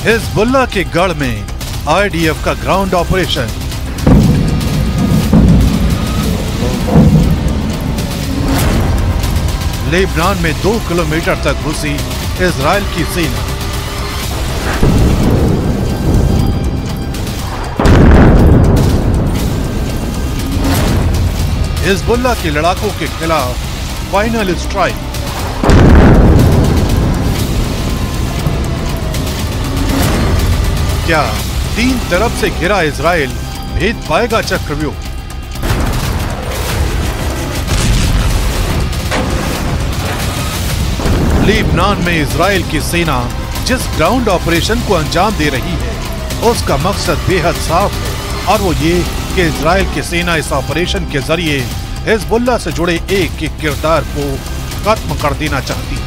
Hezbollah के गढ़ में आईडीएफ का ग्राउंड ऑपरेशन। लेबनान में 2 किलोमीटर तक घुसी इजराइल की सेना। हिजबुल्लाह के लड़ाकों के खिलाफ फाइनल स्ट्राइक। क्या 3 तरफ से घिरा इजराइल भेद पाएगा चक्रव्यूह? लेबनान में इजराइल की सेना जिस ग्राउंड ऑपरेशन को अंजाम दे रही है उसका मकसद बेहद साफ है और वो ये कि इजराइल की सेना इस ऑपरेशन के जरिए हिजबुल्लाह से जुड़े एक एक किरदार को खत्म कर देना चाहती है।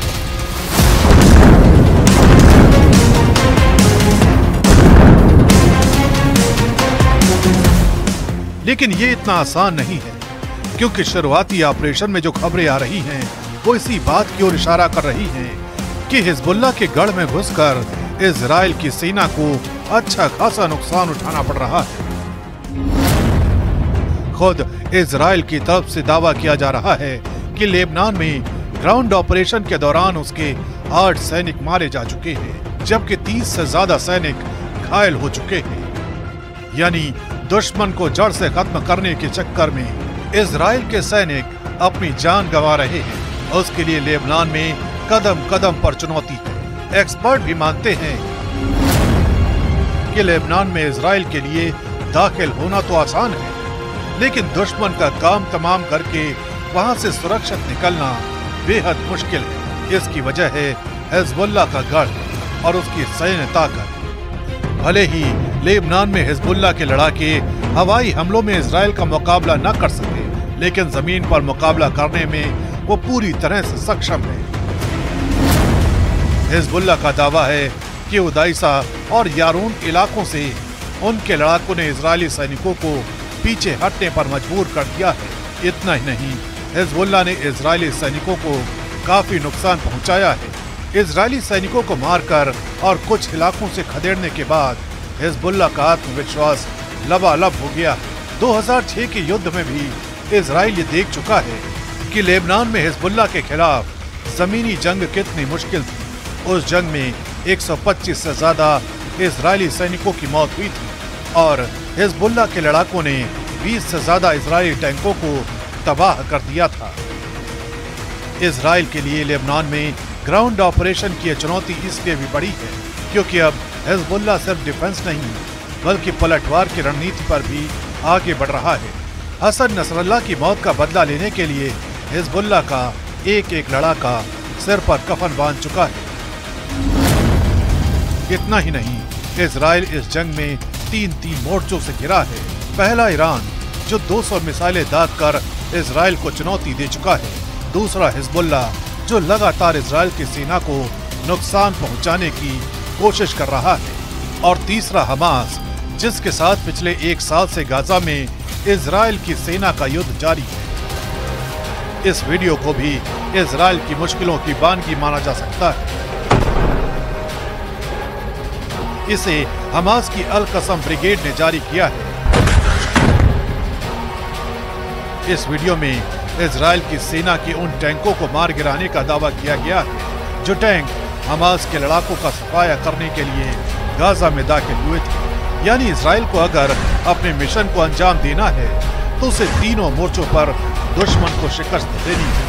लेकिन ये इतना आसान नहीं है, क्योंकि शुरुआती ऑपरेशन में जो खबरें आ रही हैं वो इसी बात की ओर इशारा कर रही हैं कि हिजबुल्लाह के गढ़ में घुसकर इजराइल की सेना को अच्छा खासा नुकसान उठाना पड़ रहा है। खुद इजराइल की तरफ से दावा किया जा रहा है कि लेबनान में ग्राउंड ऑपरेशन के दौरान उसके 8 सैनिक मारे जा चुके हैं, जबकि 30 से ज्यादा सैनिक घायल हो चुके हैं। यानी दुश्मन को जड़ से खत्म करने के चक्कर में इजराइल के सैनिक अपनी जान गंवा रहे हैं। उसके लिए लेबनान में कदम कदम पर चुनौती है। एक्सपर्ट भी मानते हैं कि लेबनान में इजराइल के लिए दाखिल होना तो आसान है, लेकिन दुश्मन का काम तमाम करके वहां से सुरक्षित निकलना बेहद मुश्किल है। इसकी वजह है हिजबुल्लाह का गढ़ और उसकी सैन्य ताकत। भले ही लेबनान में हिजबुल्लाह के लड़ाके हवाई हमलों में इजराइल का मुकाबला न कर सके, लेकिन जमीन पर मुकाबला करने में वो पूरी तरह से सक्षम है। हिजबुल्लाह का दावा है कि उदाइसा और यारून इलाकों से उनके लड़ाकों ने इजरायली सैनिकों को पीछे हटने पर मजबूर कर दिया है। इतना ही नहीं, हिजबुल्लाह ने इजरायली सैनिकों को काफी नुकसान पहुंचाया है। इजरायली सैनिकों को मारकर और कुछ इलाकों से खदेड़ने के बाद हिजबुल्लाह का आत्मविश्वास लबालब हो गया। 2006 के युद्ध में भी इजराइल ये देख चुका है कि लेबनान में हिजबुल्लाह के खिलाफ जमीनी जंग कितनी मुश्किल थी। उस जंग में 125 से ज्यादा इजरायली सैनिकों की मौत हुई थी और हिजबुल्लाह के लड़ाकों ने 20 से ज्यादा इजरायली टैंकों को तबाह कर दिया था। इजराइल के लिए लेबनान में ग्राउंड ऑपरेशन की चुनौती इसलिए भी बड़ी है क्योंकि अब हिजबुल्लाह सिर्फ डिफेंस नहीं बल्कि पलटवार की रणनीति पर भी आगे बढ़ रहा है। हसन नसरल्लाह की मौत का बदला लेने के लिए हिजबुल्लाह का एक एक लड़ाका सिर पर कफन बांध चुका है। इतना ही नहीं, इजराइल इस जंग में 3 मोर्चों से घिरा है। पहला ईरान, जो 200 मिसाइलें दाग कर इजराइल को चुनौती दे चुका है। दूसरा हिजबुल्लाह, जो लगातार इजराइल की सेना को नुकसान पहुंचाने की कोशिश कर रहा है। और तीसरा हमास, जिसके साथ पिछले 1 साल से गाजा में इजराइल की सेना का युद्ध जारी है। इस वीडियो को भी इजराइल की मुश्किलों की बानगी माना जा सकता है। इसे हमास की अल कसम ब्रिगेड ने जारी किया है। इस वीडियो में इजराइल की सेना के उन टैंकों को मार गिराने का दावा किया गया है जो टैंक हमास के लड़ाकों का सफाया करने के लिए गाजा में दाखिल हुए थे। यानी इजराइल को अगर अपने मिशन को अंजाम देना है तो उसे तीनों मोर्चों पर दुश्मन को शिकस्त देनी है।